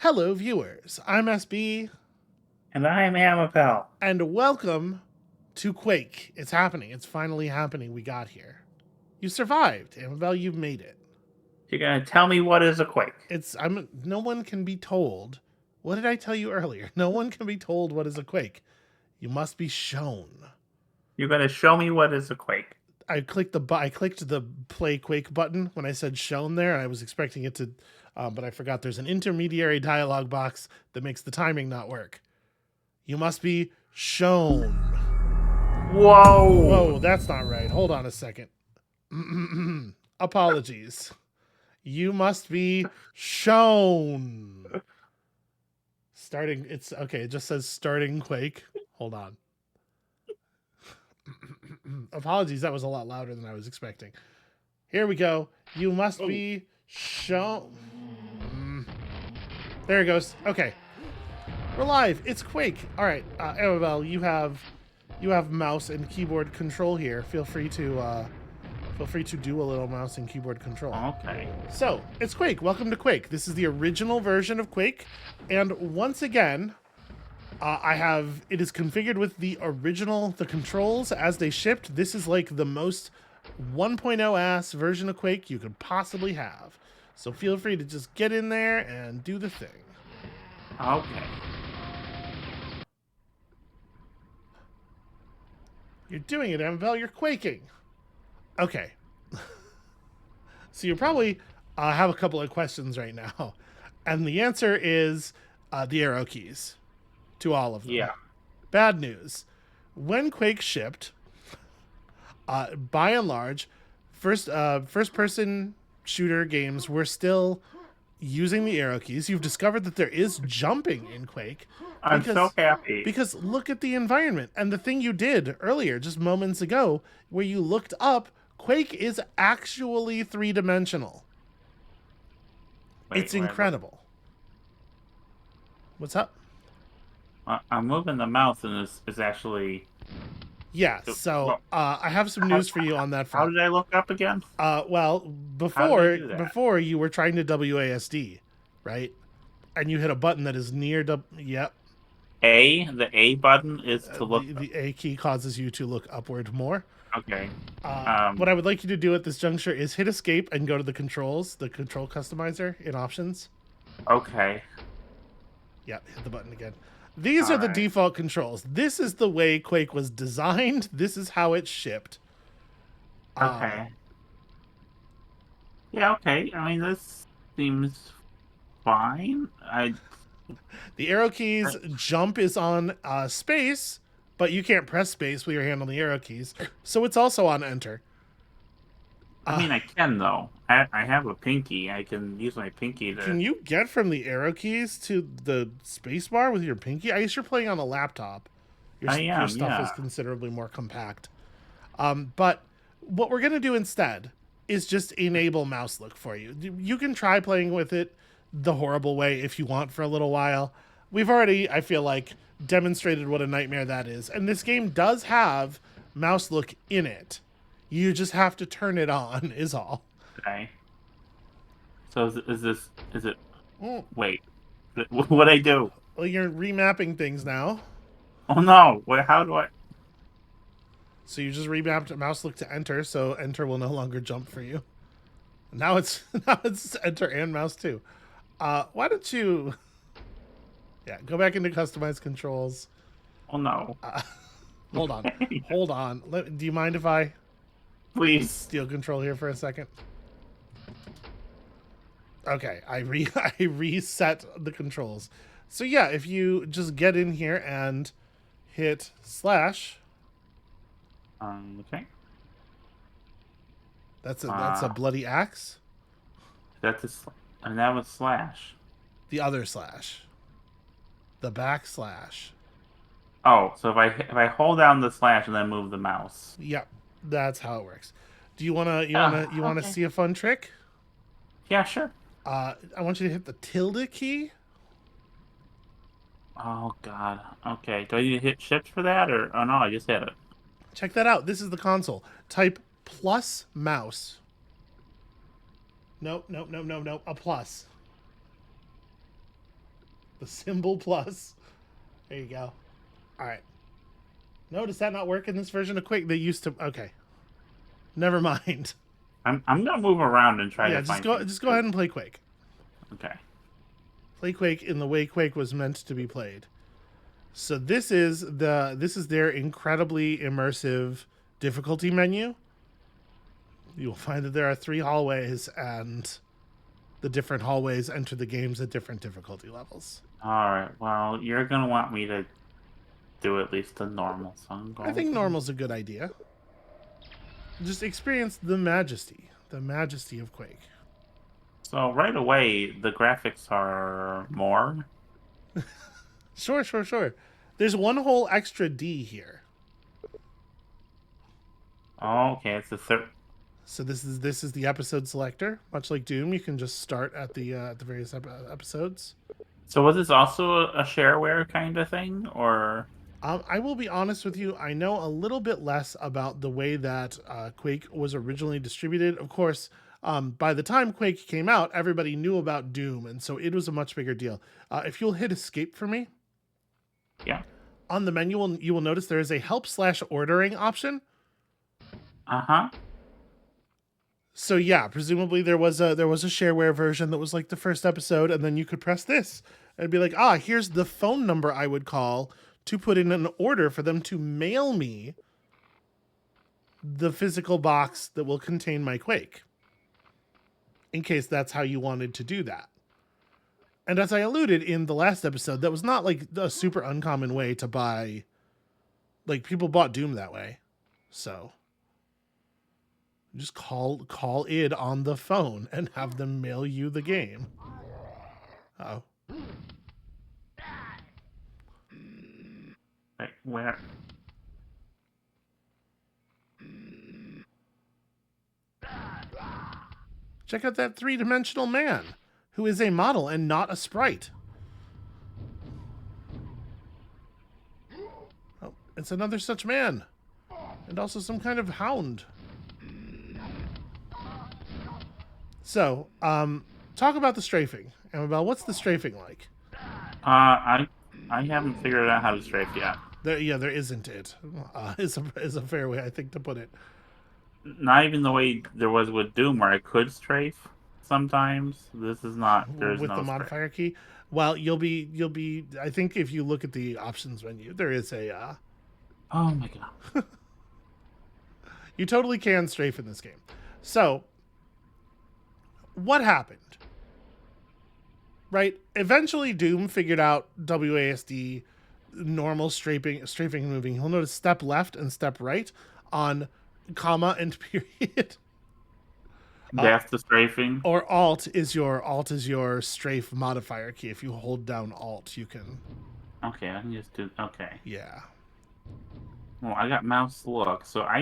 Hello, viewers. I'm SB, And I'm Amabel. and welcome to Quake. It's happening. It's finally happening. We got here. You survived, Amabel. You've made it. You're gonna tell me what is a quake. It's I'm. No one can be told. What did I tell you earlier? No one can be told what is a quake. You must be shown. You're gonna show me what is a quake. I clicked the play Quake button when I said shown there. I was expecting it to, but I forgot. There's an intermediary dialog box that makes the timing not work. You must be shown. Whoa! Whoa, that's not right. Hold on a second. Apologies. You must be shown. Starting, it's okay. It just says starting Quake. Hold on. Apologies, that was a lot louder than I was expecting. Here we go. You must be shown. There it goes. Okay. We're live. It's Quake. All right, Amabel, you have mouse and keyboard control here. Feel free to do a little mouse and keyboard control. Okay. So it's Quake. Welcome to Quake. This is the original version of Quake, and once again, it is configured with the controls as they shipped. This is like the most 1.0 ass version of Quake you could possibly have. So feel free to just get in there and do the thing. Okay. You're doing it, Amabel. You're quaking. Okay. So you probably have a couple of questions right now. And the answer is the arrow keys to all of them. Yeah. Bad news. When Quake shipped, by and large, first person shooter games were still using the arrow keys. You've discovered that there is jumping in Quake. I'm so happy. Because look at the environment. And the thing you did earlier, just moments ago, where you looked up, Quake is actually three-dimensional. It's incredible. What's up? I'm moving the mouse and it's actually... Yeah, so I have some news for you on that front. How did I look up again? Well, before you were trying to WASD, right? And you hit a button that is near yep. The A button is to look. The A key causes you to look upward more. Okay. What I would like you to do at this juncture is hit escape and go to the controls, the control customizer in options. Okay. Yep, hit the button again. These are the default controls. This is the way Quake was designed. This is how it shipped. Okay. Yeah, okay. I mean, this seems fine. The arrow keys, jump is on space, but you can't press space with your hand on the arrow keys. So it's also on enter. I mean, I can, though. I have a pinky. I can use my pinky to... Can you get from the arrow keys to the space bar with your pinky? I guess you're playing on a laptop. Your stuff is considerably more compact. But what we're going to do instead is just enable mouse look for you. You can try playing with it the horrible way if you want for a little while. We've already, I feel like, demonstrated what a nightmare that is. And this game does have mouse look in it. You just have to turn it on, is all. Okay. So is it... Wait. What'd I do? Well, you're remapping things now. Oh, no. How do I... So you just remapped mouse look to enter, so enter will no longer jump for you. Now it's enter and mouse too. Why don't you... Yeah, go back into customized controls. Oh, no. Hold on. Hold on. Do you mind if I... Please. Steal control here for a second? Okay, I reset the controls. So yeah, if you just get in here and hit slash... Okay. That's a bloody axe. And that was slash. The other slash. The backslash. Oh, so if I hold down the slash and then move the mouse. Yep, that's how it works. Do you wanna see a fun trick? Yeah, sure. I want you to hit the tilde key. Oh God. Okay. Do I need to hit shift for that, or oh no, I just hit it. Check that out. This is the console. Type plus mouse. Nope. A plus. The symbol plus. There you go. All right. No, does that not work in this version of Quake? They used to. Okay. Never mind. I'm gonna move around and try to find. Just go ahead and play Quake. Okay. Play Quake in the way Quake was meant to be played. So this is their incredibly immersive difficulty menu. You'll find that there are 3 hallways, and the different hallways enter the games at different difficulty levels. All right. Well, you're gonna want me to do at least the normal. So I think normal's a good idea. Just experience the majesty of Quake. So right away, the graphics are more. Sure. There's one whole extra D here. Oh, okay, it's the third. So this is the episode selector. Much like Doom, you can just start at the various episodes. So was this also a shareware kind of thing, or? I will be honest with you. I know a little bit less about the way that Quake was originally distributed. Of course, by the time Quake came out, everybody knew about Doom, and so it was a much bigger deal. If you'll hit escape for me. Yeah. On the menu, you will notice there is a help/ordering option. Uh-huh. So yeah, presumably there was a shareware version that was like the first episode, and then you could press this and be like, here's the phone number I would call to put in an order for them to mail me the physical box that will contain my Quake, in case that's how you wanted to do that. And as I alluded in the last episode, that was not like a super uncommon way to buy. Like, people bought Doom that way. So just call id on the phone and have them mail you the game. Oh. Wait, where? Check out that 3-dimensional man, who is a model and not a sprite. Oh, it's another such man. And also some kind of hound. So, talk about the strafing. Amabel, what's the strafing like? I haven't figured out how to strafe yet. There isn't it. Is a fair way, I think, to put it. Not even the way there was with Doom, where I could strafe sometimes. This is not. There's with no the modifier key. Well, you'll be. I think if you look at the options menu, there is a. Oh my god! You totally can strafe in this game. So, what happened? Right. Eventually, Doom figured out WASD, normal strafing and moving. You'll notice step left and step right on comma and period. That's the strafing. Or alt is your strafe modifier key. If you hold down alt, you can. Okay, I can just do. Okay. Yeah. Well, I got mouse look, so I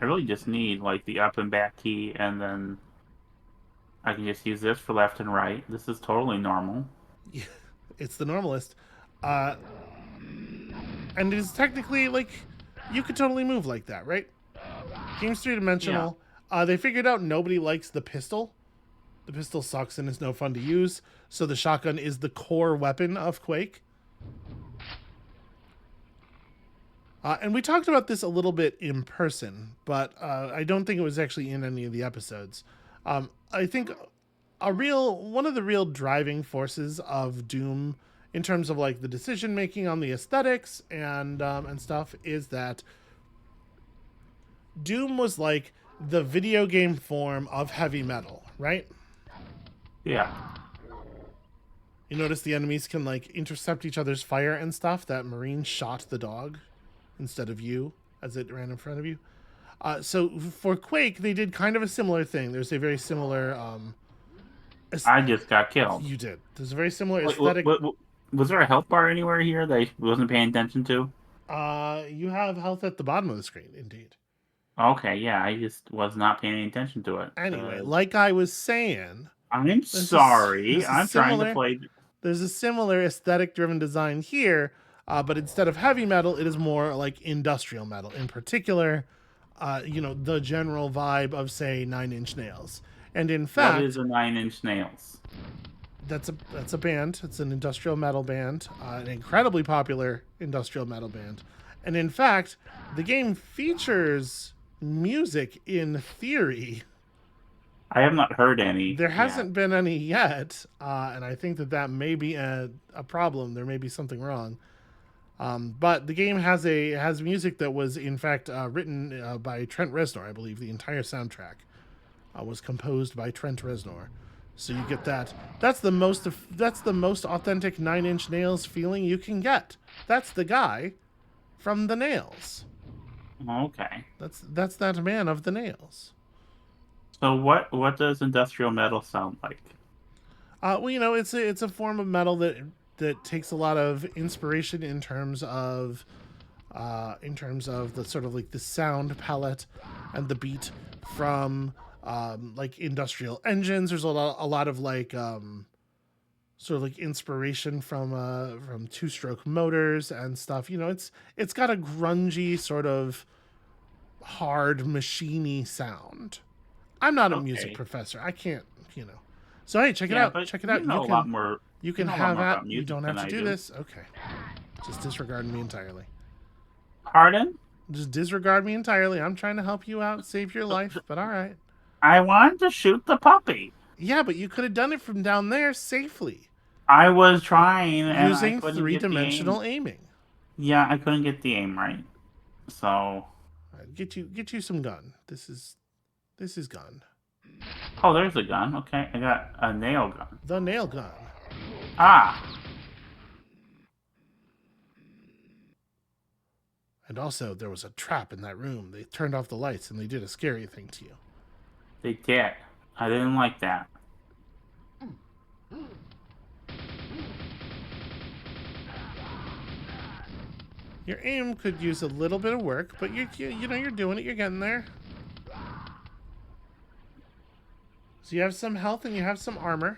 really just need like the up and back key, and then I can just use this for left and right. This is totally normal. Yeah, it's the normalist. And it is technically like you could totally move like that, right? Game's 3-dimensional. Yeah. They figured out nobody likes the pistol. The pistol sucks and is no fun to use, so the shotgun is the core weapon of Quake. And we talked about this a little bit in person, but I don't think it was actually in any of the episodes. I think one of the real driving forces of Doom in terms of like the decision making on the aesthetics and stuff is that Doom was like the video game form of heavy metal, right? Yeah. You notice the enemies can like intercept each other's fire and stuff. That Marine shot the dog instead of you as it ran in front of you. So for Quake, they did kind of a similar thing. There's a very similar. I just got killed. You did. There's a very similar aesthetic. Was there a health bar anywhere here that I wasn't paying attention to? You have health at the bottom of the screen, indeed. Okay, yeah, I just was not paying attention to it. Anyway, like I was saying, I'm sorry. I'm trying to play. There's a similar aesthetic-driven design here, but instead of heavy metal, it is more like industrial metal. In particular, the general vibe of, say, 9 Inch Nails. And in fact, what is a 9 Inch Nails? That's a band. It's an industrial metal band, an incredibly popular industrial metal band. And in fact, the game features music in theory. I have not heard any There yet. hasn't been any yet, and I think that may be a problem. There may be something wrong. But the game has music that was in fact written by Trent Reznor. I believe the entire soundtrack was composed by Trent Reznor. So you get that. That's the most authentic Nine Inch Nails feeling you can get. That's the guy from the Nails. Okay. That's that man of the Nails. So what does industrial metal sound like? Well, it's a form of metal that takes a lot of inspiration in terms of the sort of like the sound palette and the beat from like industrial engines. There's a lot of like sort of like inspiration from two-stroke motors and stuff. It's got a grungy sort of hard machiney sound. I'm not a music Okay. professor. I can't, So hey, check it Yeah, out. but Check it you out. know a lot more. You You can know a lot have more at. about You music don't have than to I do do. this. Okay. Just disregard me entirely. Pardon? Just disregard me entirely. I'm trying to help you out, save your life, but all right. I wanted to shoot the puppy. Yeah, but you could have done it from down there safely I was trying and I using couldn't get the aim. three-dimensional aiming. Yeah, I couldn't get the aim right. So, Right, get you some gun. This is gun. oh, there's a gun. Okay, I got a nail gun. The nail gun. Ah, And also, there was a trap in that room. They turned off the lights and they did a scary thing to you. they did. I didn't like that. Your aim could use a little bit of work, but you're doing it. You're getting there. So you have some health and you have some armor.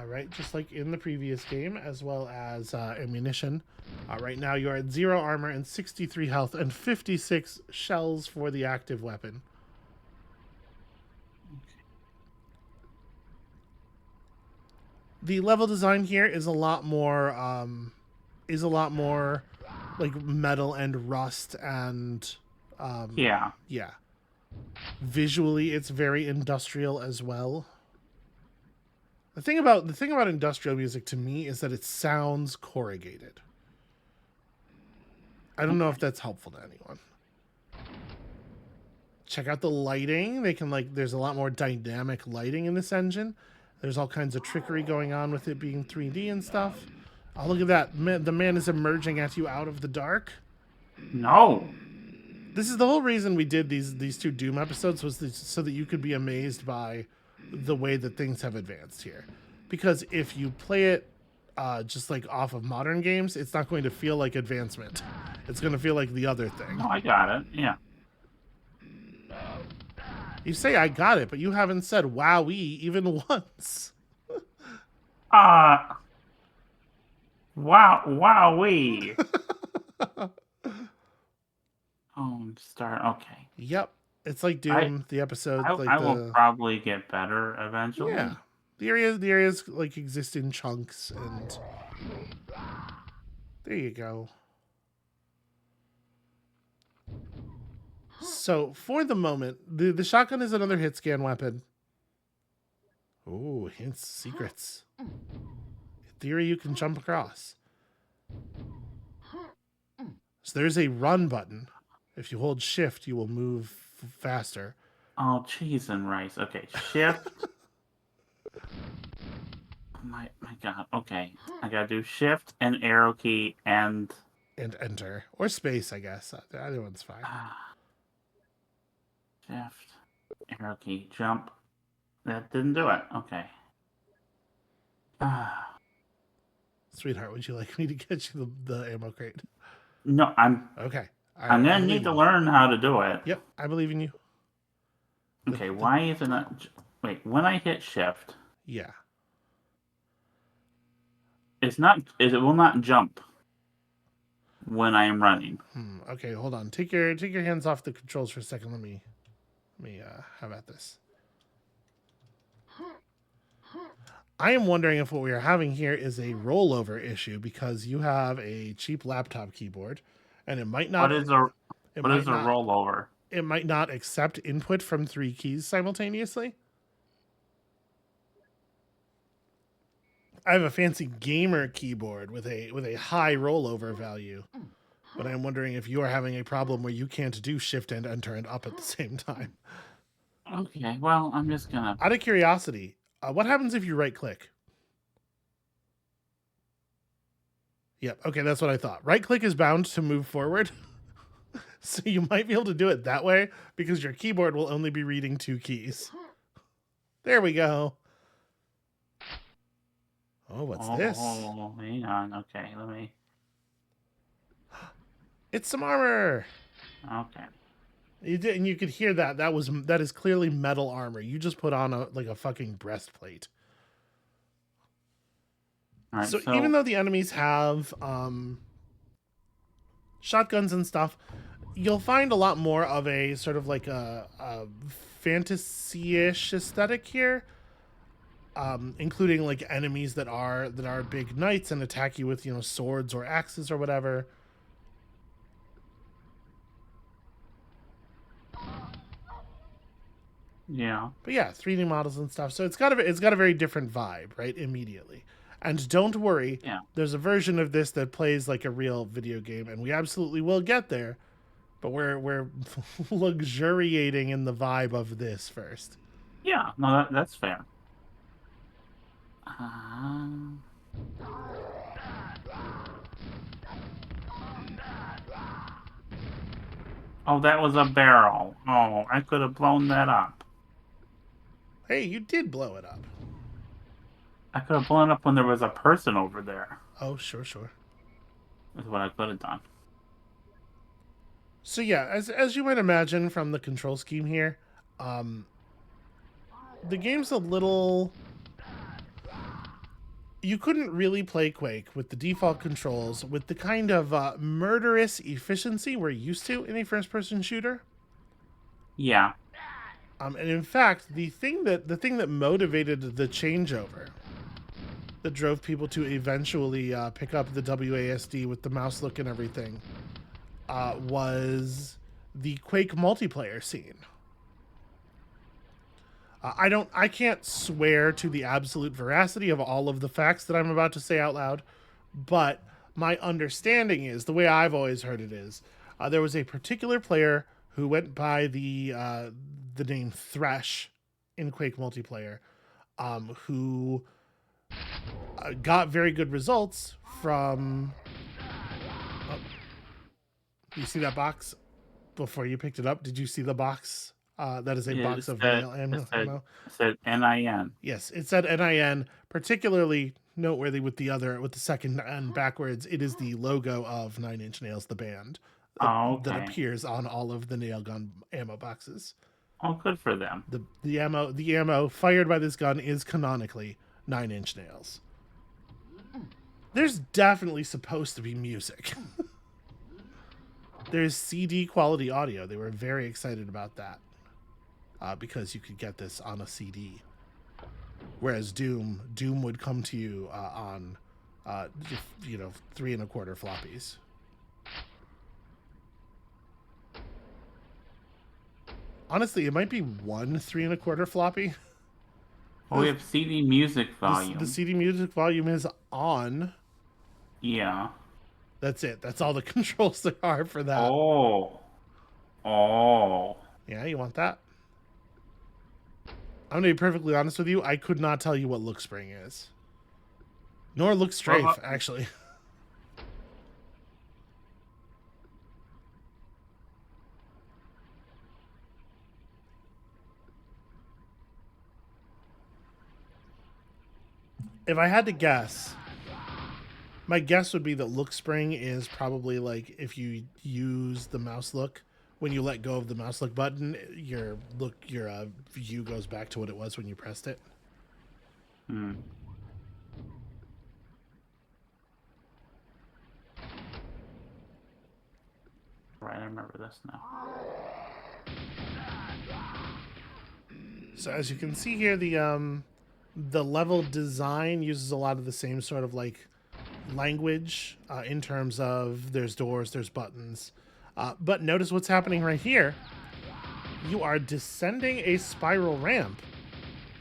Right, just like in the previous game, as well as ammunition. Right now you are at 0 armor and 63 health and 56 shells for the active weapon. The level design here is a lot more like metal and rust and Yeah. yeah. Visually, it's very industrial as well. The thing about industrial music to me is that it sounds corrugated. I don't know if that's helpful to anyone. Check out the lighting. There's a lot more dynamic lighting in this engine. There's all kinds of trickery going on with it being 3D and stuff. Oh, look at that. The man is emerging at you out of the dark. No. This is the whole reason we did these 2 Doom episodes was so that you could be amazed by the way that things have advanced here. Because if you play it just like off of modern games, it's not going to feel like advancement. It's going to feel like the other thing. No, I got it. Yeah. You say I got it, but you haven't said wowee even once. Wowee. Start. Okay. Yep. It's like Doom, the episode. I will probably get better eventually. Yeah. The areas like exist in chunks, and there you go. So for the moment, the shotgun is another hit scan weapon. Ooh, hints, secrets. In theory, you can jump across. So there's a run button. If you hold shift, you will move faster. Oh, cheese and rice. Okay, shift. my God. Okay, I gotta do shift and arrow key and enter or space. I guess either one's fine. Shift, arrow key, jump. That didn't do it. Okay. Sweetheart, would you like me to get you the ammo crate? No, I'm okay. I'm gonna need to learn how to do it. Yep, I believe in you. Okay, why is it not? Wait, when I hit shift, yeah, it's not. It will not jump when I am running. Okay, hold on. Take your hands off the controls for a second. Let me have at this. I am wondering if what we are having here is a rollover issue because you have a cheap laptop keyboard, and it might not. It what might is a not. rollover? It might not accept input from 3 keys simultaneously. I have a fancy gamer keyboard with a high rollover value, but I'm wondering if you are having a problem where you can't do shift and enter and up at the same time. Okay, well, I'm just gonna. Out of curiosity, what happens if you right click? Yep. Okay, that's what I thought. Right click is bound to move forward. So you might be able to do it that way because your keyboard will only be reading 2 keys. There we go. Oh, what's this? Oh, hang on. Okay, let me. It's some armor. Okay. You did, and you could hear that. That is clearly metal armor. You just put on a fucking breastplate. All right, So even though the enemies have shotguns and stuff, you'll find a lot more of a sort of like a fantasy-ish aesthetic here, including like enemies that are big knights and attack you with swords or axes or whatever. Yeah. But yeah, 3D models and stuff. So it's got a very different vibe, right? Immediately. And don't worry, there's a version of this that plays like a real video game, and we absolutely will get there. But we're luxuriating in the vibe of this first. Yeah, no, that's fair. Oh, that was a barrel. Oh, I could have blown that up. Hey, you did blow it up. I could have blown up when there was a person over there. Oh, sure. That's what I could have done. So yeah, as you might imagine from the control scheme here, the game's a little. You couldn't really play Quake with the default controls with the kind of murderous efficiency we're used to in a first-person shooter. Yeah. And in fact, the thing that motivated the changeover, that drove people to eventually pick up the WASD with the mouse look and everything, was the Quake multiplayer scene. I can't swear to the absolute veracity of all of the facts that I'm about to say out loud, but my understanding is, the way I've always heard it is, there was a particular player who went by the name Thresh in Quake multiplayer, who got very good results from. Oh, you see that box before you picked it up? Did you see the box? That is a box of nail ammo. It said NIN. Yes, it said NIN. Particularly noteworthy with the second N backwards. It is the logo of 9 Inch Nails, the band, that appears on all of the nail gun ammo boxes. Oh, good for them. The ammo fired by this gun is canonically 9 Inch Nails. There's definitely supposed to be music. There's CD quality audio. They were very excited about that. Because you could get this on a CD. Whereas Doom would come to you on 3 1/4 floppies. Honestly, it might be 1 3 1/4 floppy. Oh, we have CD music volume. The CD music volume is on. Yeah. That's it. That's all the controls there are for that. Oh. Yeah, you want that? I'm going to be perfectly honest with you. I could not tell you what Look Spring is. Nor Look Strafe, actually. If I had to guess, my guess would be that Look Spring is probably like if you use the mouse look. When you let go of the mouse look button, your view goes back to what it was when you pressed it. Hmm. Right, I remember this now. So as you can see here, the The level design uses a lot of the same sort of like language in terms of there's doors, there's buttons. But notice what's happening right here. You are descending a spiral ramp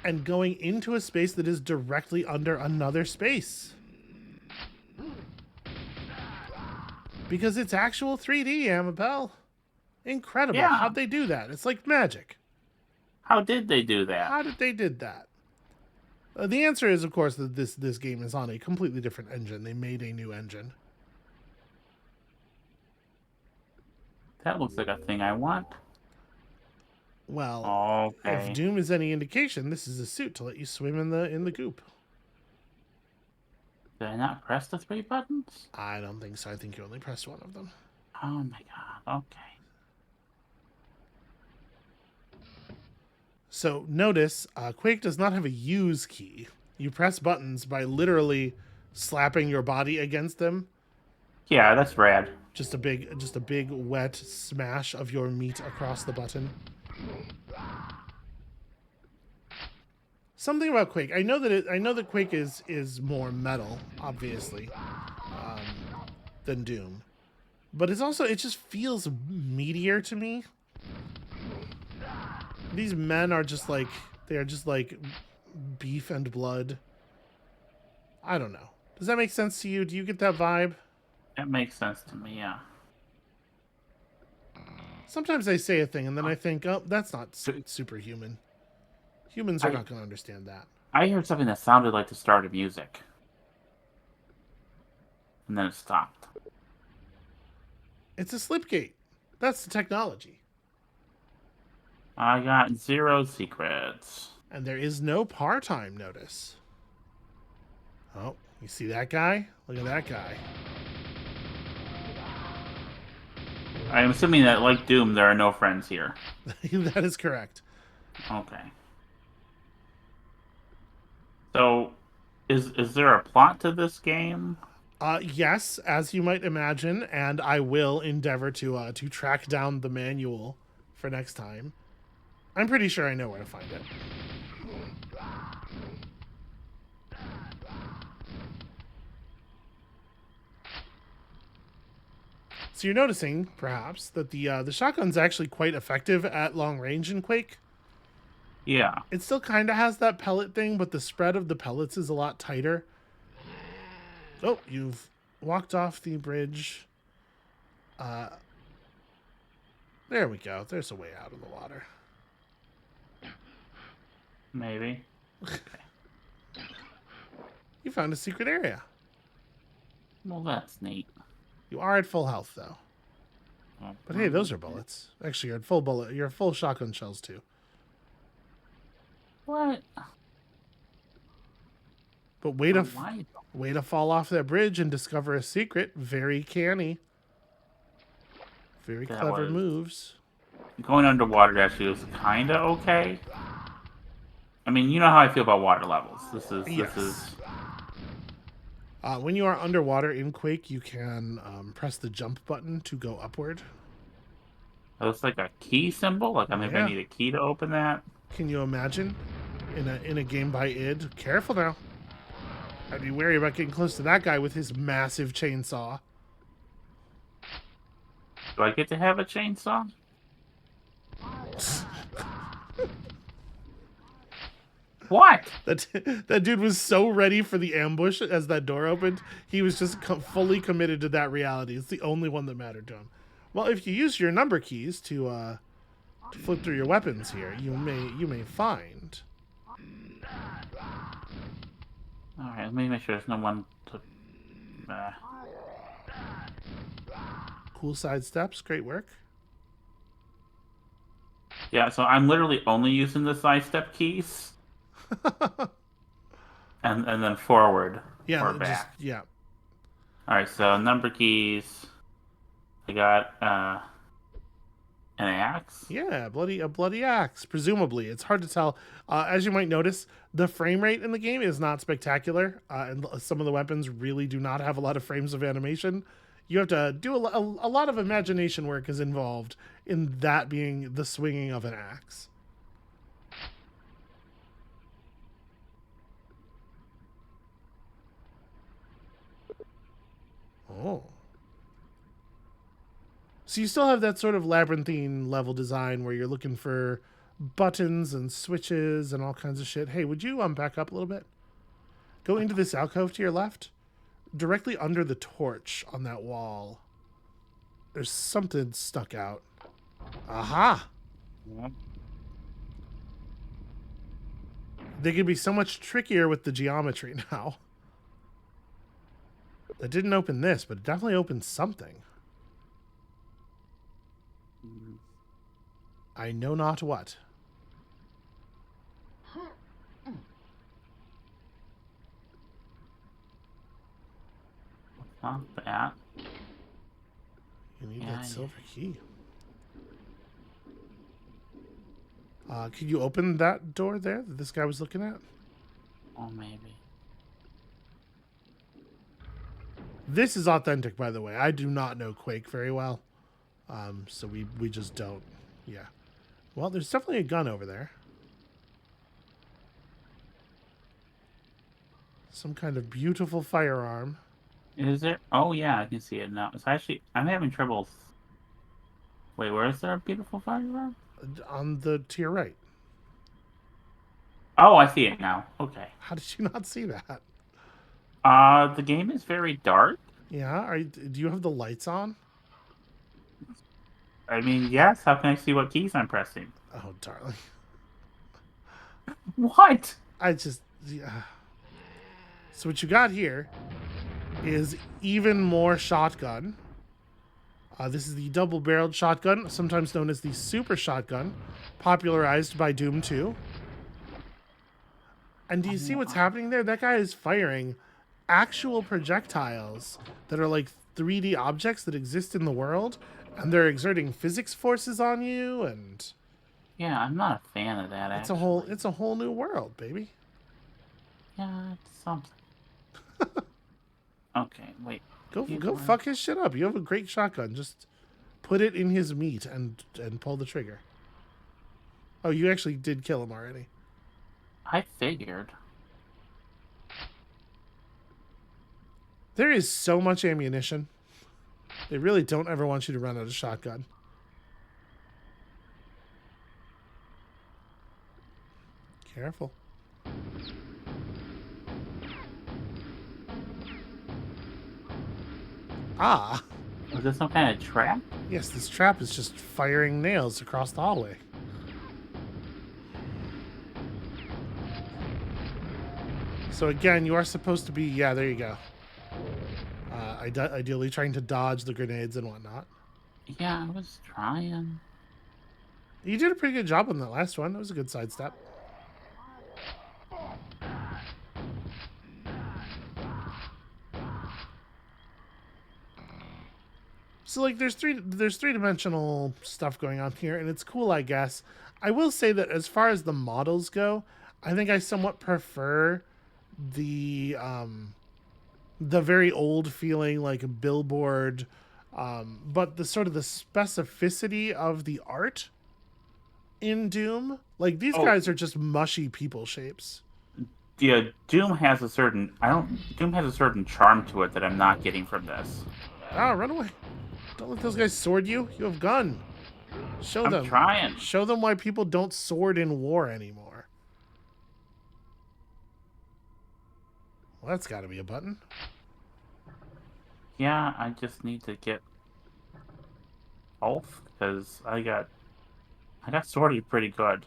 and going into a space that is directly under another space. Because it's actual 3D, Amabel. Incredible. Yeah. How'd they do that? It's like magic. How did they do that? How did they did that? The answer is, of course, that this game is on a completely different engine. They made a new engine. That looks like a thing I want. Well, okay. If Doom is any indication, this is a suit to let you swim in the goop. Did I not press the 3 buttons? I don't think so. I think you only pressed one of them. Oh my god. Okay. So notice, Quake does not have a use key. You press buttons by literally slapping your body against them. Yeah, that's rad. Just a big wet smash of your meat across the button. Something about Quake. I know that Quake is more metal, obviously, than Doom, but it just feels meatier to me. These men are just like beef and blood. I don't know. Does that make sense to you? Do you get that vibe? It makes sense to me, yeah. Sometimes I say a thing and then I think, oh, that's not superhuman. Humans are not going to understand that. I heard something that sounded like the start of music. And then it stopped. It's a slipgate. That's the technology. I got 0 secrets. And there is no par time, notice. Oh, you see that guy? Look at that guy. I'm assuming that, like Doom, there are no friends here. That is correct. Okay. So, is there a plot to this game? Yes, as you might imagine, and I will endeavor to track down the manual for next time. I'm pretty sure I know where to find it. So you're noticing, perhaps, that the shotgun's actually quite effective at long range in Quake. Yeah. It still kind of has that pellet thing, but the spread of the pellets is a lot tighter. Oh, you've walked off the bridge. There we go. There's a way out of the water. Maybe. Okay. You found a secret area. Well, that's neat. You are at full health, though. But hey, those are bullets. Actually, you're at full bullet. You're at full shotgun shells, too. What? But way to fall off that bridge and discover a secret. Very canny. Very clever moves. Going underwater actually was kind of okay. I mean, you know how I feel about water levels. This is. When you are underwater in Quake, you can press the jump button to go upward. It looks like a key symbol. Like I need a key to open that. Can you imagine? In a game by id? Careful now. I'd be wary about getting close to that guy with his massive chainsaw. Do I get to have a chainsaw? What? That dude was so ready for the ambush as that door opened. He was just fully committed to that reality. It's the only one that mattered to him. Well, if you use your number keys to flip through your weapons here, you may find. All right, let me make sure there's no one to. Cool side steps. Great work. Yeah, so I'm literally only using the sidestep keys. and then forward or back. Yeah. All right, so number keys. I got an axe. Yeah, a bloody axe. Presumably, it's hard to tell. As you might notice, the frame rate in the game is not spectacular, and some of the weapons really do not have a lot of frames of animation. You have to do a lot of imagination work is involved in that being the swinging of an axe. So you still have that sort of labyrinthine level design where you're looking for buttons and switches and all kinds of shit. Hey, would you back up a little bit? Go into this alcove to your left. Directly under the torch on that wall, there's something stuck out. Aha! Yep. They could be so much trickier with the geometry now. That didn't open this, but it definitely opened something. I know not what. Not that. You need that silver key. Could you open that door there that this guy was looking at? Oh, maybe. This is authentic, by the way. I do not know Quake very well. So we just don't. Yeah. Well, there's definitely a gun over there. Some kind of beautiful firearm. Is there? Oh, yeah, I can see it now. It's actually, I'm having trouble. Wait, where is there a beautiful firearm? To your right. Oh, I see it now. Okay. How did you not see that? The game is very dark. Yeah. Do you have the lights on? I mean, yes. How can I see what keys I'm pressing? Oh, darling. What? Yeah. So what you got here is even more shotgun. This is the double-barreled shotgun, sometimes known as the super shotgun, popularized by Doom 2. And do you see what's happening there? That guy is firing actual projectiles that are like 3D objects that exist in the world, and they're exerting physics forces on you, and yeah, I'm not a fan of that. It's a whole new world, baby. Yeah, it's something. Okay, wait. Go fuck his shit up. You have a great shotgun. Just put it in his meat and pull the trigger. Oh, you actually did kill him already. I figured. There is so much ammunition. They really don't ever want you to run out of shotgun. Careful. Ah. Was this some kind of trap? Yes, this trap is just firing nails across the hallway. So again, you are supposed to be... Yeah, there you go. Ideally trying to dodge the grenades and whatnot. Yeah, I was trying. You did a pretty good job on that last one. That was a good sidestep. So like there's three-dimensional stuff going on here, and it's cool, I guess. I will say that as far as the models go, I think I somewhat prefer the very old feeling like a billboard, but the sort of the specificity of the art in Doom, like these guys are just mushy people shapes. Yeah, Doom has a certain charm to it that I'm not getting from this. Ah, run away. Don't let those guys sword you. You have gun. Show them. I'm trying. Show them why people don't sword in war anymore. Well, that's got to be a button. Yeah, I just need to get off because I got sorted pretty good.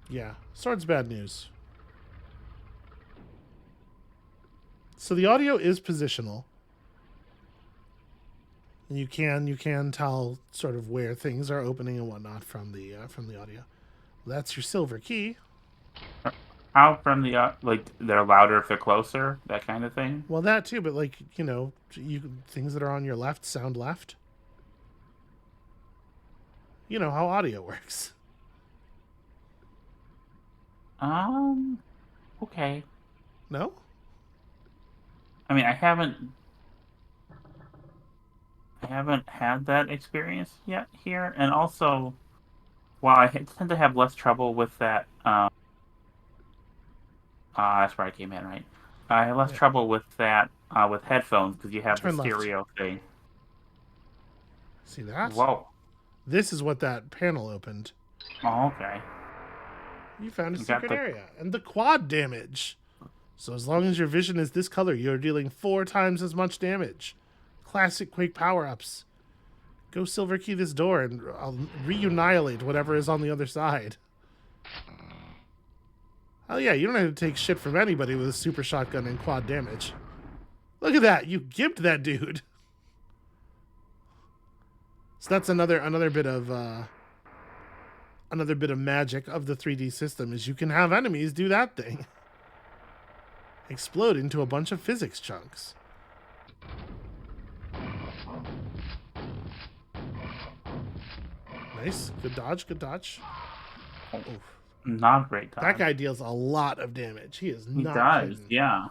Yeah, sword's bad news. So the audio is positional. And you can tell sort of where things are opening and whatnot from the audio. That's your silver key. How from the like they're louder if they're closer, that kind of thing. Well, that too, but like things that are on your left sound left. You know how audio works. Okay. No? I mean, I haven't had that experience yet here, and also, while I tend to have less trouble with that, that's where I came in, right? I have less trouble with that with headphones because you have the stereo thing. See that? Whoa. This is what that panel opened. Oh, okay. You found a secret area. And the quad damage. So as long as your vision is this color, you're dealing 4 times as much damage. Classic Quake power-ups. Go silver key this door and I'll re-annihilate whatever is on the other side. Oh yeah, you don't have to take shit from anybody with a super shotgun and quad damage. Look at that, you gimped that dude. So that's another bit of magic of the 3D system is you can have enemies do that thing. Explode into a bunch of physics chunks. Nice. Good dodge, good dodge. Oh, not great dodge. That guy deals a lot of damage. He is not does, kidding. Yeah.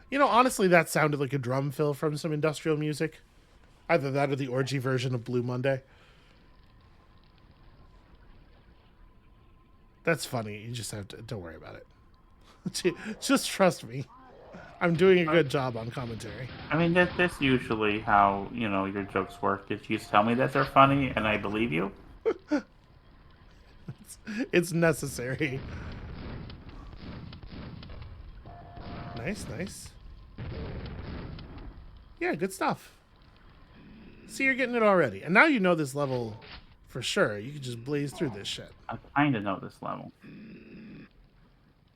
You know, honestly, that sounded like a drum fill from some industrial music. Either that or the orgy version of Blue Monday. That's funny. You just have to... Don't worry about it. Just trust me. I'm doing a good job on commentary. I mean, that's usually how, your jokes work. If you tell me that they're funny and I believe you. It's necessary. Nice, nice. Yeah, good stuff. See, you're getting it already. And now you know this level for sure. You can just blaze through this shit. I kind of know this level.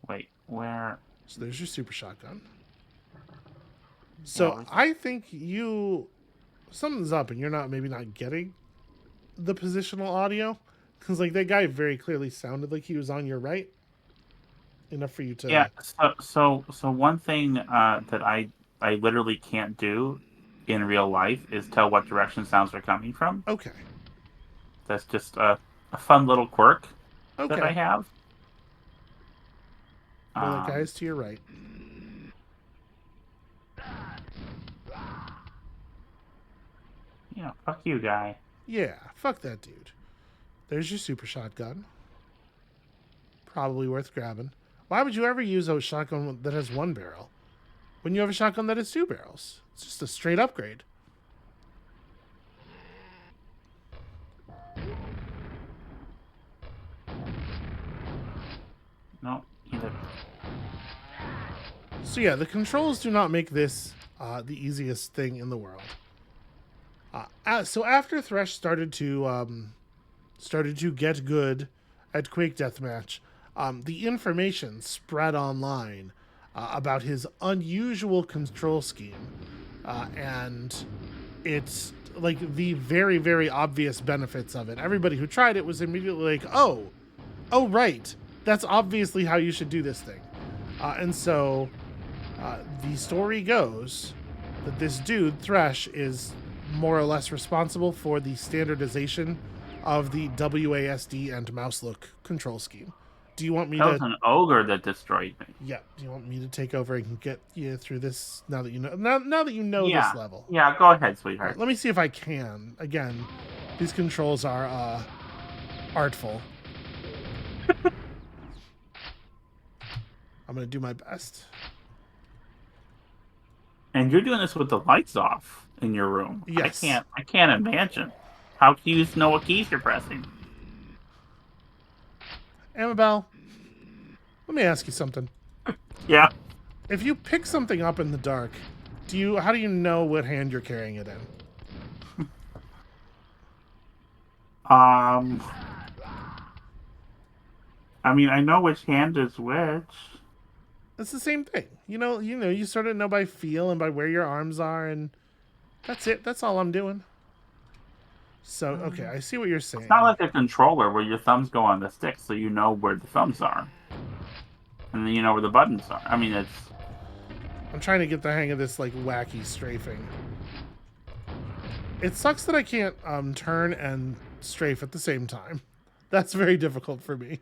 Wait, where? So there's your super shotgun. So I think something's up and you're maybe not getting the positional audio. Because like that guy very clearly sounded like he was on your right. Enough for you to... Yeah, so one thing that I literally can't do in real life is tell what direction sounds are coming from. Okay. That's just a fun little quirk that I have. Well, that guy's to your right. Yeah, fuck you, guy. Yeah, fuck that dude. There's your super shotgun. Probably worth grabbing. Why would you ever use a shotgun that has 1 barrel when you have a shotgun that has 2 barrels? It's just a straight upgrade. No, either. So yeah, the controls do not make this the easiest thing in the world. So after Thresh started to get good at Quake Deathmatch, the information spread online about his unusual control scheme, and it's like the very, very obvious benefits of it. Everybody who tried it was immediately like, oh right, that's obviously how you should do this thing. And so the story goes that this dude, Thresh, is more or less responsible for the standardization of the WASD and mouse look control scheme. Do you want me to... That was an ogre that destroyed me. Yeah. Do you want me to take over and get you through this now that you know? Now that you know this level. Yeah, go ahead, sweetheart. Right, let me see if I can. Again, these controls are artful. I'm gonna do my best. And you're doing this with the lights off in your room. Yes. I can't imagine. How can you know what keys you're pressing? Amabel, let me ask you something. Yeah. If you pick something up in the dark, how do you know what hand you're carrying it in? I mean, I know which hand is which. It's the same thing. You sort of know by feel and by where your arms are, and that's it. That's all I'm doing. So, okay, I see what you're saying. It's not like a controller where your thumbs go on the stick, so you know where the thumbs are. And then you know where the buttons are. I mean, I'm trying to get the hang of this, like, wacky strafing. It sucks that I can't turn and strafe at the same time. That's very difficult for me.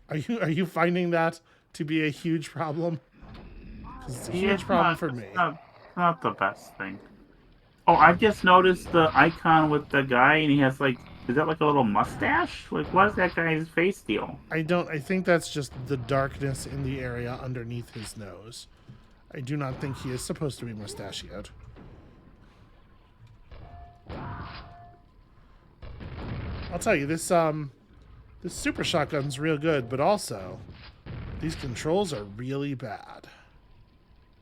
Are you finding that to be a huge problem? Because it's a huge problem for me. Not the best thing. Oh, I just noticed the icon with the guy, and he has, like, Is that like a little mustache? Like, what is that guy's face deal? I think that's just the darkness in the area underneath his nose. I do not think he is supposed to be mustachioed. I'll tell you, this super shotgun's real good, but also these controls are really bad.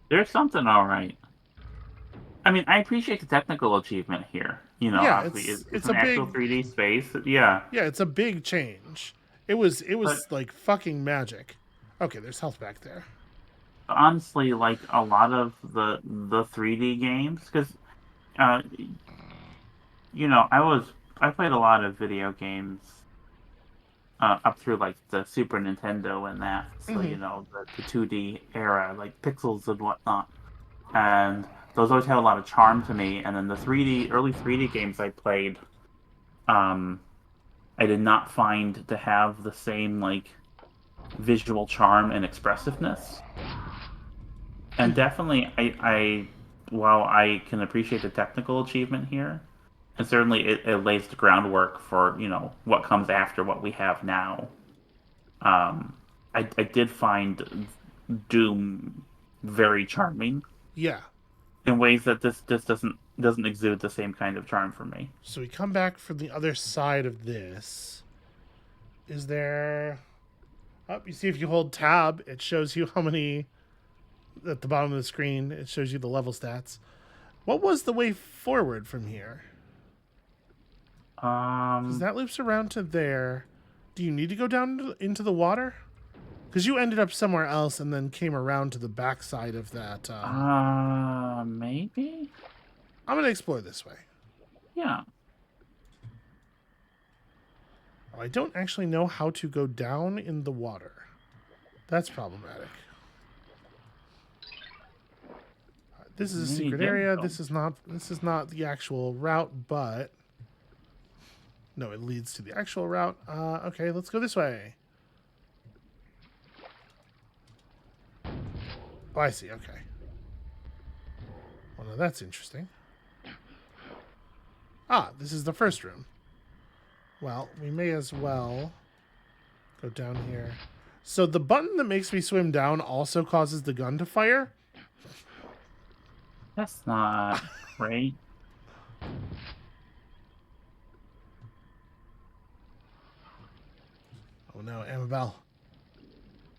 There's something all right. I mean, I appreciate the technical achievement here. You know, Yeah, obviously, it's a an actual big 3D space. Yeah. yeah, it's a big change. It was But like fucking magic. Okay, there's health back there. honestly, like a lot of the 3D games, because uh, you know, I played a lot of video games up through like the Super Nintendo and that. So Mm-hmm. you know, the 2D era, like pixels and whatnot, and those always had a lot of charm to me. And then the early 3D games I played, um, I did not find to have the same like visual charm and expressiveness. And definitely, I while I can appreciate the technical achievement here, and certainly it lays the groundwork for what comes after what we have now. Um, I did find Doom very charming Yeah. in ways that this doesn't exude the same kind of charm for me. So we come back from the other side of this. Is there... Oh, you see if you hold tab, it shows you how many... At the bottom of the screen, it shows you the level stats. What was the way forward from here? Because that loops around to there. Do you need to go down into the water? Because you ended up somewhere else and then came around to the backside of that. Maybe. I'm going to explore this way. Yeah. Oh, I don't actually know how to go down in the water. That's problematic. This is a secret area. This is not the actual route, but no, it leads to the actual route. Okay, let's go this way. Oh, I see. Okay. Well, now that's interesting. Ah, this is the first room. Well, we may as well go down here. So the button that makes me swim down also causes the gun to fire? That's not great. Oh no, Amabel.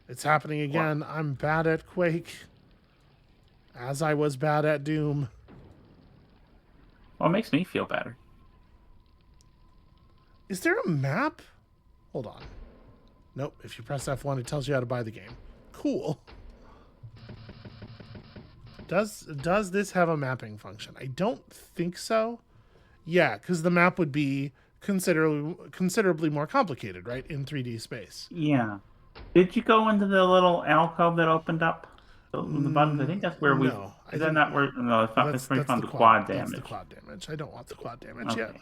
It's happening again. What? I'm bad at Quake. As I was bad at Doom. Well, it makes me feel better. Is there a map? Hold on. Nope, if you press F1, it tells you how to buy the game. Cool. Does this have a mapping function? I don't think so. Yeah, because the map would be considerably more complicated, right, in 3D space. Yeah. Did you go into the little alcove that opened up? The buttons? I think that's where we... No. Is that not where... No, it's where we found the quad damage. That's the quad damage. I don't want the quad damage yet.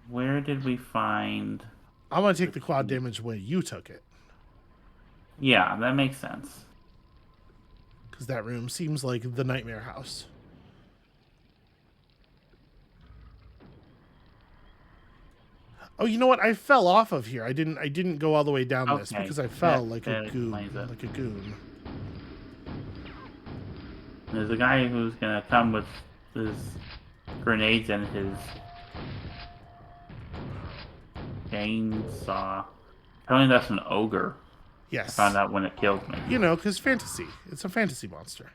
Where did we find... I'm going to take the quad damage the way you took it. Yeah, that makes sense. Because that room seems like the nightmare house. Oh, you know what? I fell off of here. I didn't go all the way down this because I fell like a goon. There's a guy who's gonna come with his grenades and his chainsaw. Apparently that's an ogre. Yes. I found out when it killed me. You know, because fantasy. It's a fantasy monster.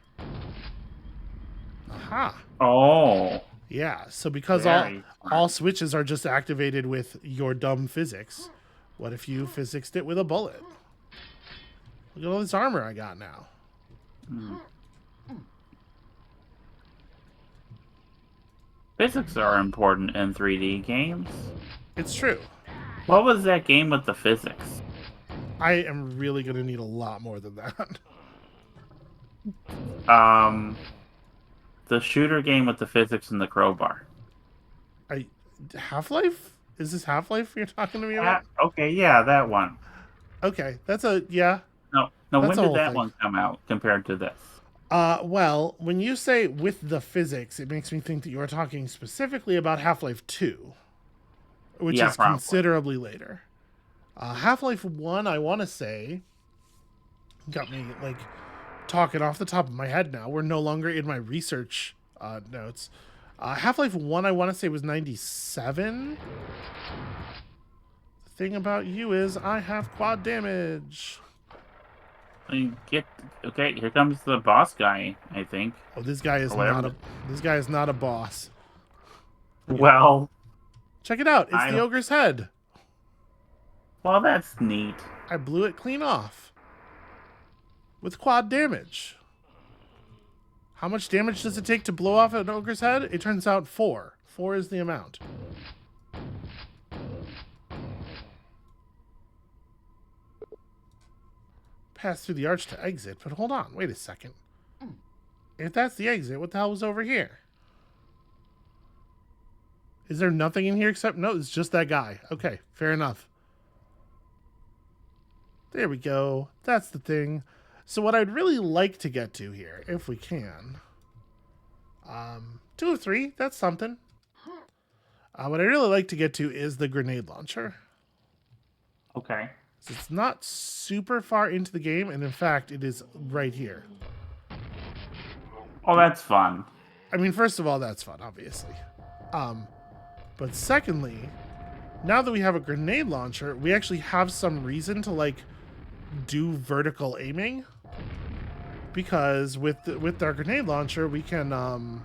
Aha. Oh. Yeah, so because all switches are just activated with your dumb physics, what if you physicsed it with a bullet? Look at all this armor I got now. Physics are important in 3D games. It's true. What was that game with the physics? I am really going to need a lot more than that. The shooter game with the physics and the crowbar. Half-Life? Is this Half-Life you're talking to me about? Okay, yeah, that one. Okay, that's a, yeah. No, when did that one come out compared to this? Well, when you say with the physics, it makes me think that you're talking specifically about Half-Life 2. which is probably considerably later. Half-Life 1, I want to say, got me like talking off the top of my head now. We're no longer in my research notes. Half-Life 1, I want to say, was 97. The thing about you is I have quad damage. Okay, here comes the boss guy, I think. Oh, this guy is not a boss. Well, check it out. It's the ogre's head. Well, that's neat. I blew it clean off with quad damage. How much damage does it take to blow off an ogre's head? It turns out 4. 4 is the amount. Pass through the arch to exit, but hold on, wait a second. If that's the exit, what the hell was over here? Is there nothing in here except... No, it's just that guy. Okay, fair enough. There we go. That's the thing. So what I'd really like to get to here, if we can... 2 of 3, that's something. What I really like to get to is the grenade launcher. Okay. So it's not super far into the game, and in fact, it is right here. Oh, that's fun. I mean, first of all, that's fun, obviously. But secondly, now that we have a grenade launcher, we actually have some reason to, like, do vertical aiming. Because with our grenade launcher, we can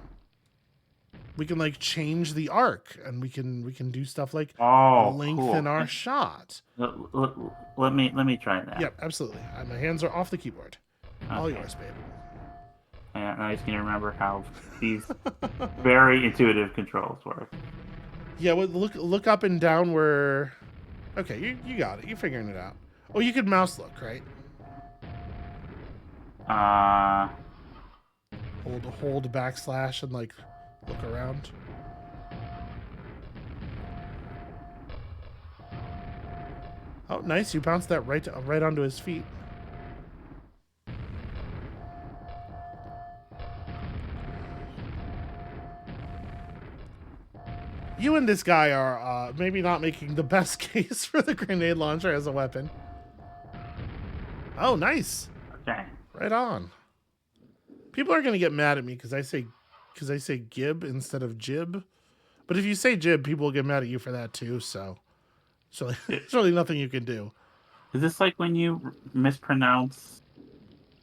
like change the arc, and we can do stuff like lengthen our shot. Let me try that. Yep, absolutely. My hands are off the keyboard. Okay. All yours, babe. And I just need to remember how these very intuitive controls work. Yeah, well, look up and down where... Okay, you got it. You're figuring it out. Oh, you could mouse look, right? Hold backslash and, like, look around. Oh, nice. You bounced that right onto his feet. You and this guy are maybe not making the best case for the grenade launcher as a weapon. Oh, nice. Okay. Right on. People are gonna get mad at me because I say gib instead of jib. But if you say jib, people will get mad at you for that too. So there's really nothing you can do. Is this like when you mispronounce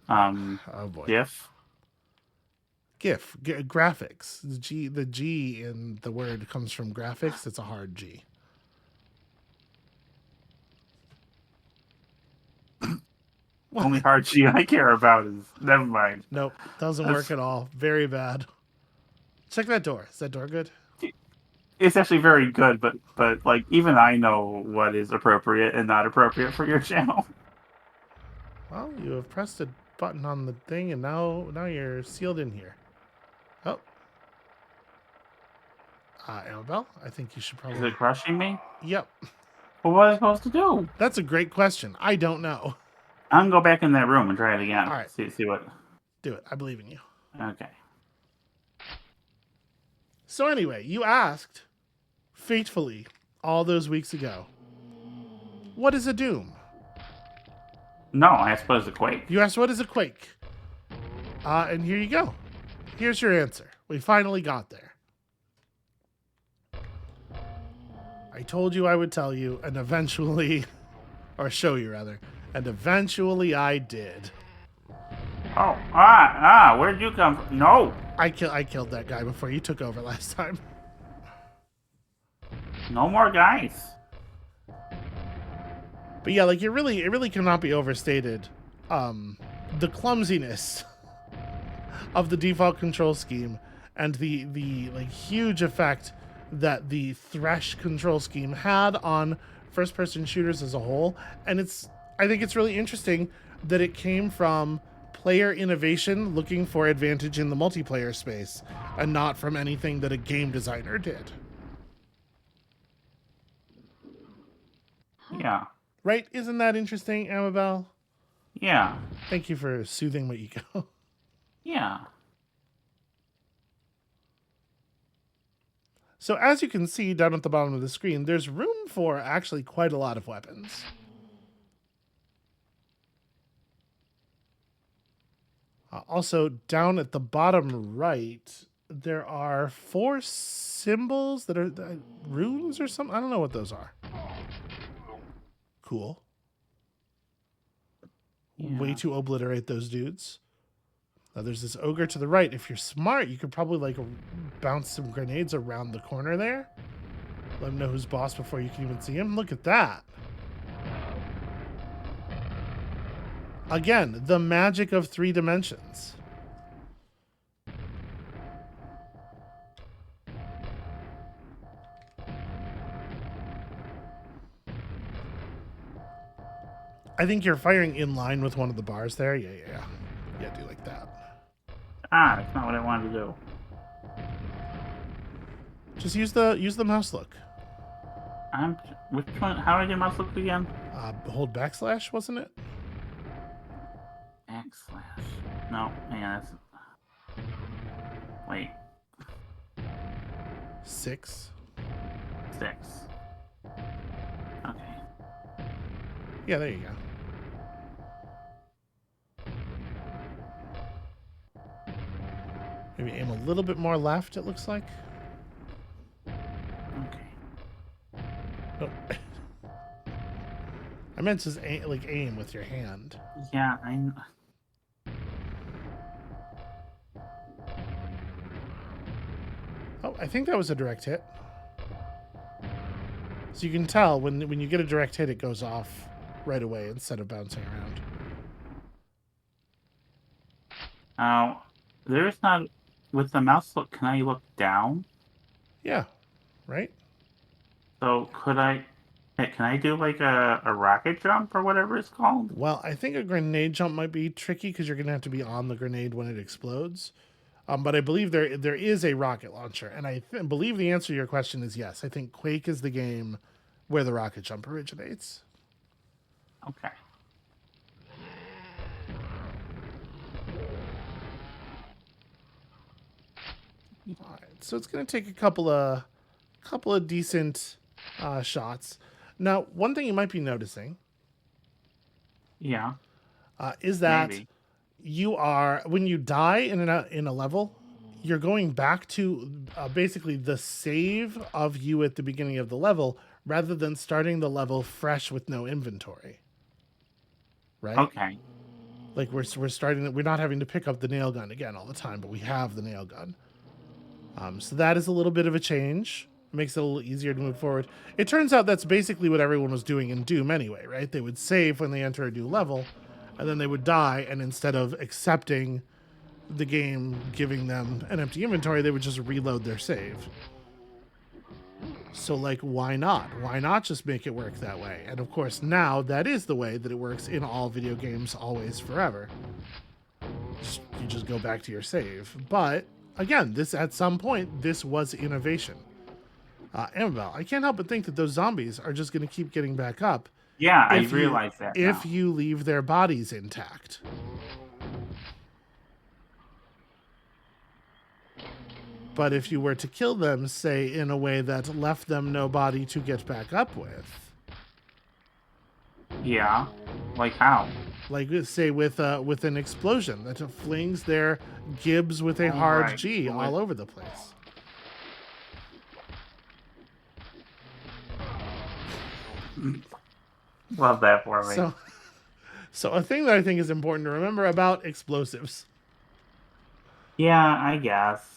oh boy. GIF, graphics. The G in the word comes from graphics. It's a hard G. Only hard G I care about is... Never mind. Nope, doesn't work at all. Very bad. Check that door. Is that door good? It's actually very good, but like even I know what is appropriate and not appropriate for your channel. Well, you have pressed a button on the thing, and now you're sealed in here. Oh. Amabel, I think you should probably... Is it crushing me? Yep. Well, what am I supposed to do? That's a great question. I don't know. I'm gonna go back in that room and try it again. All right. See what... Do it. I believe in you. Okay. So anyway, you asked, fatefully, all those weeks ago, what is a Doom? No, I asked what is a Quake. You asked what is a Quake? And here you go. Here's your answer. We finally got there. I told you I would tell you, and eventually, or show you rather, and eventually I did. Oh, where'd you come from? No! I killed that guy before you took over last time. No more guys. But yeah, like it really cannot be overstated. The clumsiness of the default control scheme and the like huge effect that the Thresh control scheme had on first-person shooters as a whole. And I think it's really interesting that it came from player innovation looking for advantage in the multiplayer space and not from anything that a game designer did. Yeah. Right? Isn't that interesting, Amabel? Yeah. Thank you for soothing my ego. Yeah. So as you can see down at the bottom of the screen, there's room for actually quite a lot of weapons. Also, down at the bottom right, there are 4 symbols that are runes or something. I don't know what those are. Cool. Yeah. Way to obliterate those dudes. Now there's this ogre to the right. If you're smart, you could probably like bounce some grenades around the corner there. Let him know who's boss before you can even see him. Look at that. Again, the magic of 3 dimensions. I think you're firing in line with one of the bars there. Yeah. Yeah, do like that. That's not what I wanted to do. Just use the mouse look. Which one? How do I do mouse look again? Hold backslash, wasn't it? Backslash. No, yeah, that's... Wait. 6. 6. Okay. Yeah, there you go. Maybe aim a little bit more left, it looks like. Okay. Oh. I meant just aim with your hand. Yeah, Oh, I think that was a direct hit. So you can tell when you get a direct hit, it goes off right away instead of bouncing around. There's not... With the mouse look, can I look down? Yeah, right? So can I do like a rocket jump or whatever it's called? Well, I think a grenade jump might be tricky because you're going to have to be on the grenade when it explodes. But I believe there is a rocket launcher, and I believe the answer to your question is yes. I think Quake is the game where the rocket jump originates. Okay. All right, so it's going to take a couple of decent shots. Now, one thing you might be noticing, yeah, is that maybe. You are, when you die in a level, you're going back to basically the save of you at the beginning of the level, rather than starting the level fresh with no inventory. Right? Okay. Like we're starting, we're not having to pick up the nail gun again all the time, but we have the nail gun. So that is a little bit of a change. It makes it a little easier to move forward. It turns out that's basically what everyone was doing in Doom anyway, right? They would save when they enter a new level, and then they would die, and instead of accepting the game giving them an empty inventory, they would just reload their save. So, like, why not? Why not just make it work that way? And of course, now that is the way that it works in all video games, always, forever. You just go back to your save. But again, this at some point, this was innovation. Amabel, I can't help but think that those zombies are just going to keep getting back up. Yeah, I realize that now. If you leave their bodies intact. But if you were to kill them, say, in a way that left them no body to get back up with. Yeah, like how? Like, say, with an explosion that flings their gibs with a hard G all over the place. Love that for me. So a thing that I think is important to remember about explosives. Yeah, I guess.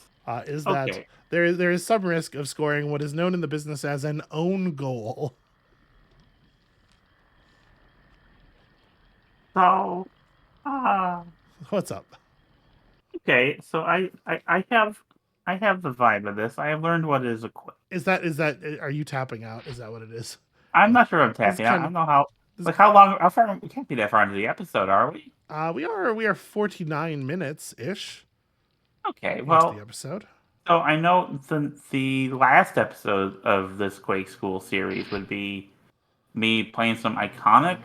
Is that there is some risk of scoring what is known in the business as an own goal. So, what's up? Okay, so I have the vibe of this. I have learned what is a quake. Is that are you tapping out? Is that what it is? I'm not sure I'm tapping out. I don't know how far we can't be that far into the episode, are we? We are 49 minutes ish. Okay, well, the episode. So I know the last episode of this Quake School series would be me playing some iconic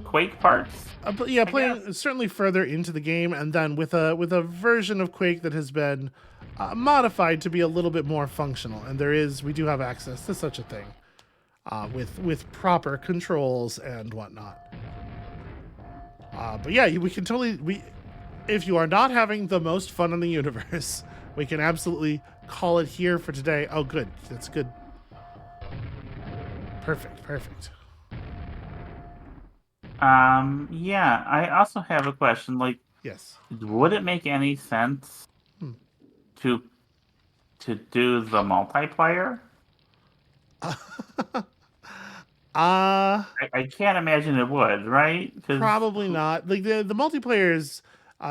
Quake parts. Playing certainly further into the game, and then with a version of Quake that has been modified to be a little bit more functional, and we do have access to such a thing with proper controls and whatnot. But yeah, we can totally if you are not having the most fun in the universe, we can absolutely call it here for today. Oh, good, that's good. Perfect. Yeah, I also have a question. Like, Yes. would it make any sense to do the multiplayer? I can't imagine it would, right? Probably not. Like the multiplayer is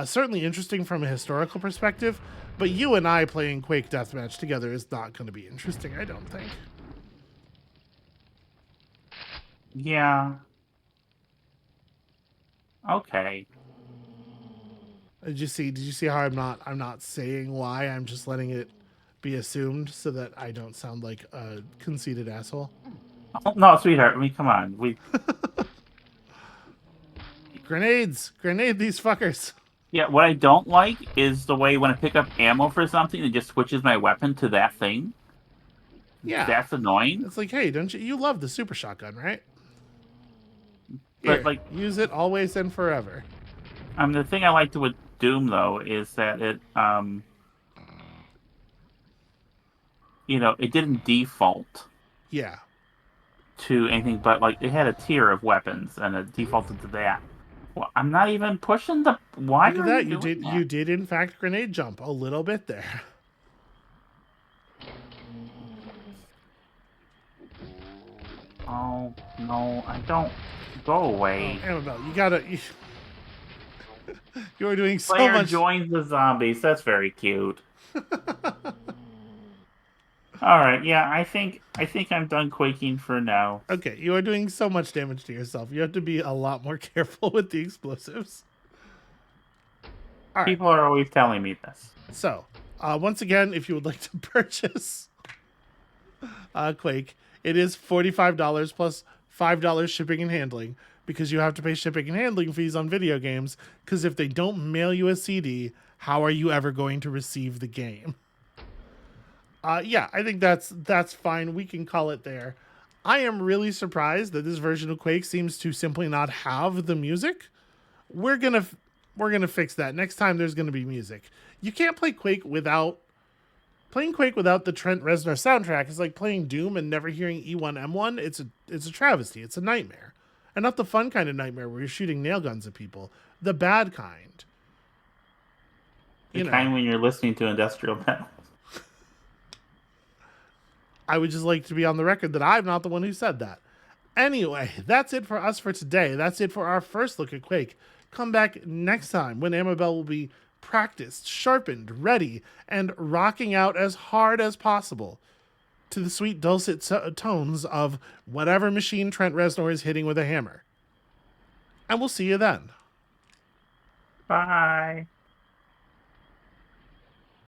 certainly interesting from a historical perspective, but you and I playing Quake Deathmatch together is not going to be interesting, I don't think. Yeah. Okay. Did you see how I'm not saying why, I'm just letting it be assumed so that I don't sound like a conceited asshole? Oh, no, sweetheart. I mean, come on. Grenade these fuckers. Yeah, what I don't like is the way when I pick up ammo for something, it just switches my weapon to that thing. Yeah. That's annoying. It's like, hey, don't you love the super shotgun, right? But Here, like, use it always and forever. the thing I liked with Doom though is that it it didn't default Yeah. to anything but like it had a tier of weapons and it defaulted to that. Well, I'm not even pushing the. Why Look at are that. you doing that? You did in fact grenade jump a little bit there. Oh no, I don't. Go away. Oh, Amabel, you gotta. You are doing so Player much. joins the zombies. That's very cute. All right, yeah, I think I'm done quaking for now. Okay, you are doing so much damage to yourself. You have to be a lot more careful with the explosives. All right. People are always telling me this. So, once again, if you would like to purchase Quake, it is $45 plus $5 shipping and handling, because you have to pay shipping and handling fees on video games, because if they don't mail you a CD, how are you ever going to receive the game? Yeah, I think that's fine. We can call it there. I am really surprised that this version of Quake seems to simply not have the music. We're gonna fix that. Next time there's gonna be music. You can't play Quake without playing Quake without the Trent Reznor soundtrack. Is like playing Doom and never hearing E1M1. It's a travesty. It's a nightmare, and not the fun kind of nightmare where you're shooting nail guns at people. The bad kind. The kind when you're listening to industrial metal. I would just like to be on the record that I'm not the one who said that. Anyway, that's it for us for today. That's it for our first look at Quake. Come back next time when Amabel will be practiced, sharpened, ready, and rocking out as hard as possible to the sweet dulcet tones of whatever machine Trent Reznor is hitting with a hammer. And we'll see you then. Bye.